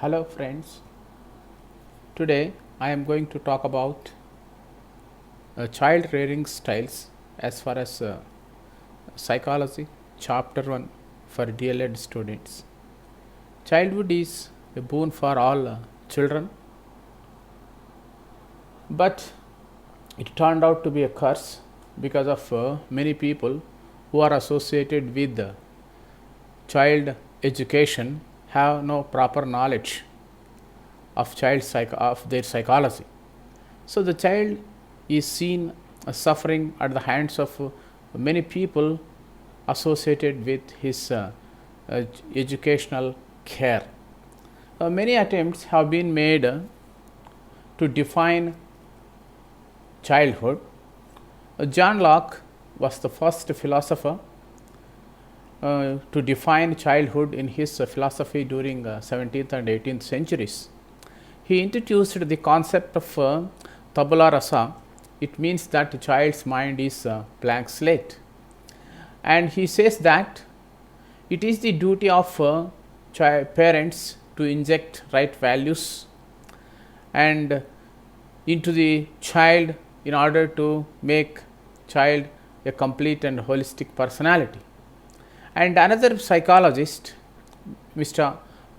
Hello friends, today I am going to talk about child rearing styles as far as psychology chapter 1 for DLED students. Childhood is a boon for all children, but it turned out to be a curse because of many people who are associated with child education have no proper knowledge of of their psychology. So the child is seen suffering at the hands of many people associated with his educational care. Many attempts have been made to define childhood. John Locke was the first philosopher to define childhood in his philosophy during 17th and 18th centuries. He introduced the concept of tabula rasa. It means that a child's mind is a blank slate. And he says that it is the duty of parents to inject right values and into the child in order to make child a complete and holistic personality. And another psychologist, Mr.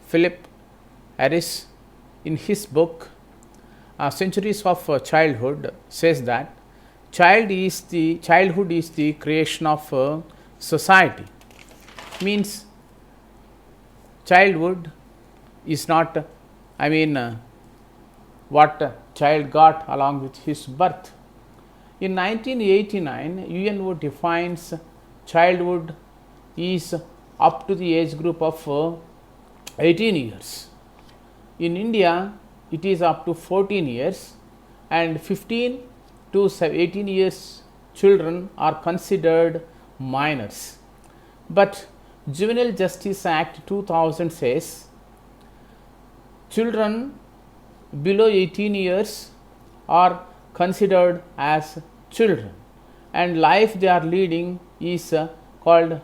Philip Harris, in his book Centuries of Childhood, says that childhood is the creation of society. Means childhood is not, what child got along with his birth. In 1989, UNO defines childhood is up to the age group of 18 years. In India, it is up to 14 years, and 15 to 18 years children are considered minors. But Juvenile Justice Act 2000 says children below 18 years are considered as children, and life they are leading is called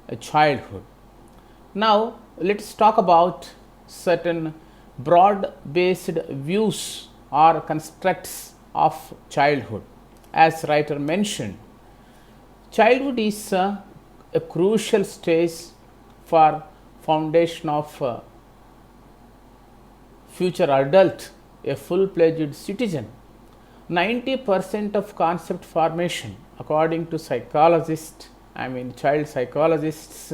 a childhood. Now let us talk about certain broad based views or constructs of childhood. As writer mentioned, childhood is a crucial stage for foundation of future adult, a full-fledged citizen. 90% of concept formation, according to psychologists, child psychologists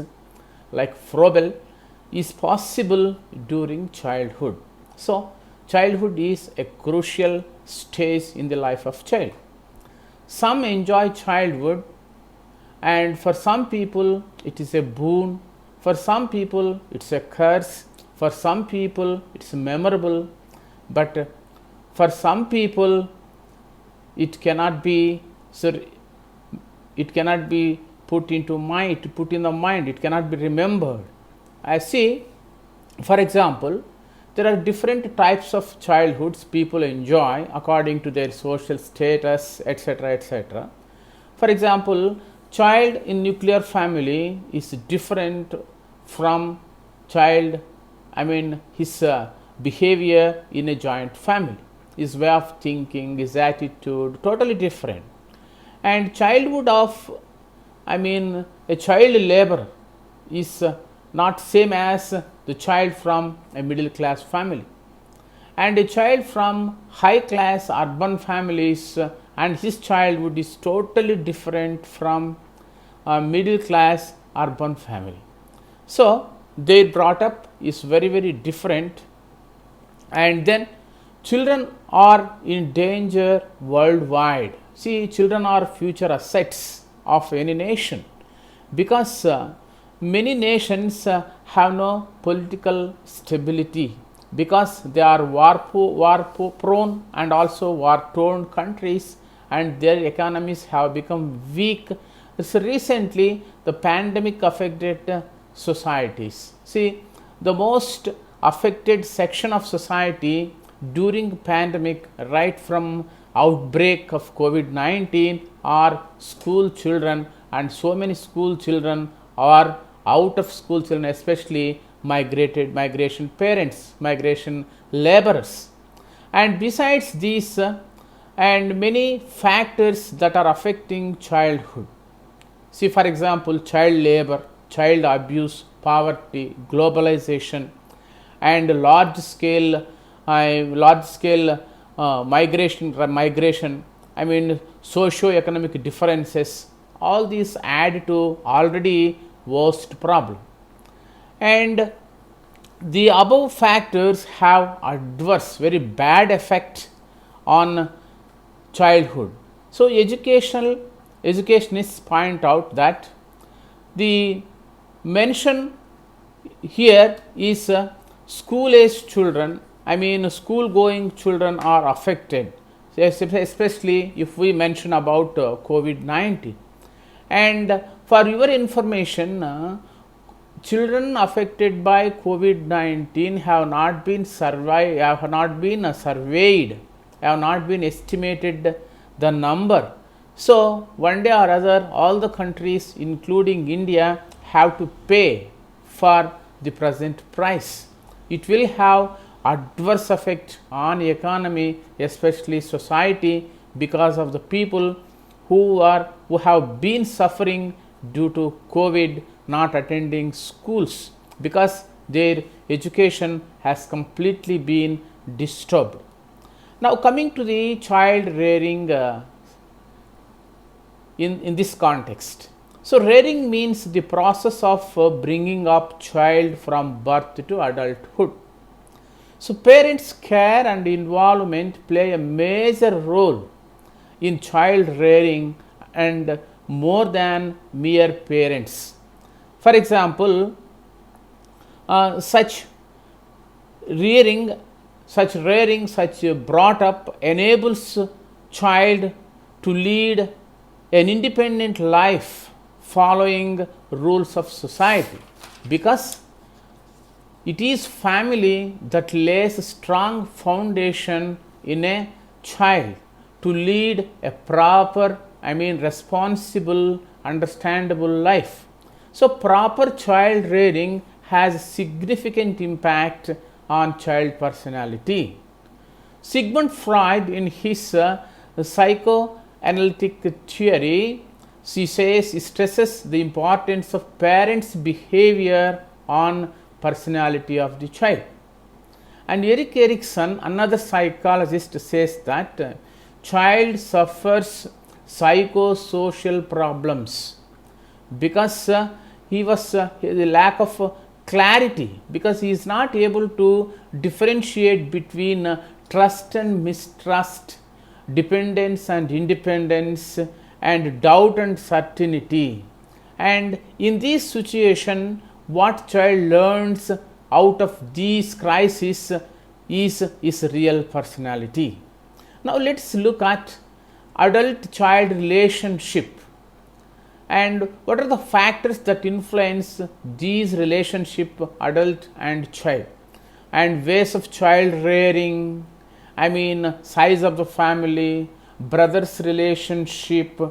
like Froebel, is possible during childhood. So, childhood is a crucial stage in the life of child. Some enjoy childhood, and for some people it is a boon, for some people it is a curse, for some people it is memorable, but for some people it cannot be put in the mind, it cannot be remembered. I see, for example, there are different types of childhoods people enjoy according to their social status, etc., etc. For example, child in nuclear family is different from child, his behavior in a joint family, his way of thinking, his attitude, totally different. And childhood of, a child laborer is not same as the child from a middle class family, and a child from high class urban families and his childhood is totally different from a middle class urban family. So their brought up is very different. And then children are in danger worldwide. See, children are future assets of any nation, because many nations have no political stability, because they are war prone and also war torn countries, and their economies have become weak. So recently the pandemic affected societies. See, the most affected section of society during pandemic, right from outbreak of COVID-19, are school children, and so many school children are out of school children, especially migration parents, migration laborers. And besides these and many factors that are affecting childhood. See, for example, child labor, child abuse, poverty, globalization, and large scale migration. I mean, socio-economic differences. All these add to already worst problem. And the above factors have adverse, very bad effect on childhood. So, educationists point out that the mention here is school age children, I mean school going children are affected, especially if we mention about COVID-19. And for your information, children affected by COVID-19 have not been surveyed, have not been estimated the number. So, one day or other, all the countries, including India, have to pay for the present price. It will have adverse effect on economy, especially society, because of the people who have been suffering due to COVID, not attending schools, because their education has completely been disturbed. Now, coming to the child rearing in this context. So, rearing means the process of bringing up child from birth to adulthood. So, parents' care and involvement play a major role in child rearing and more than mere parents. For example, such brought up enables child to lead an independent life following rules of society, because it is family that lays a strong foundation in a child to lead a proper, responsible, understandable life. So, proper child rearing has a significant impact on child personality. Sigmund Freud, in his psychoanalytic theory, stresses the importance of parents' behavior on personality of the child. And Erik Erikson, another psychologist, says that child suffers psychosocial problems because he was the lack of clarity, because he is not able to differentiate between trust and mistrust, dependence and independence, and doubt and certainty. And in this situation, what child learns out of these crises is real personality. Now, let us look at adult-child relationship and what are the factors that influence these relationship, adult and child, and ways of child rearing, size of the family, brothers relationship,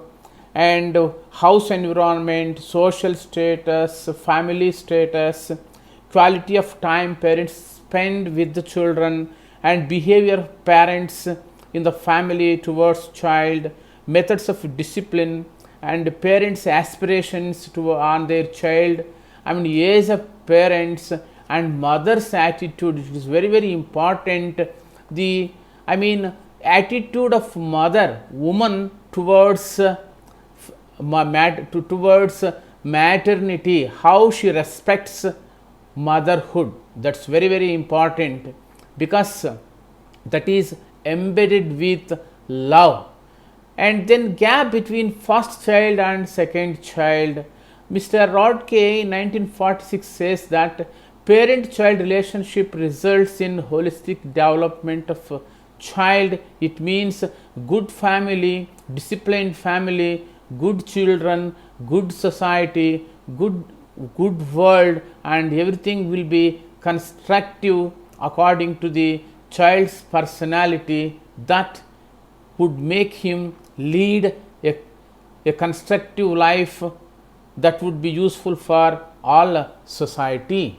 and house environment, social status, family status, quality of time parents spend with the children, and behavior of parents in the family towards child, methods of discipline, and parents' aspirations on their child, age of parents and mother's attitude. It is very, very important. The attitude of woman towards maternity, how she respects motherhood. That's very, very important, because that is embedded with love. And then gap between first child and second child. Mr. Rodkey in 1946 says that parent-child relationship results in holistic development of child. It means good family, disciplined family, good children, good society, good world, and everything will be constructive according to the child's personality that would make him lead a constructive life that would be useful for all society.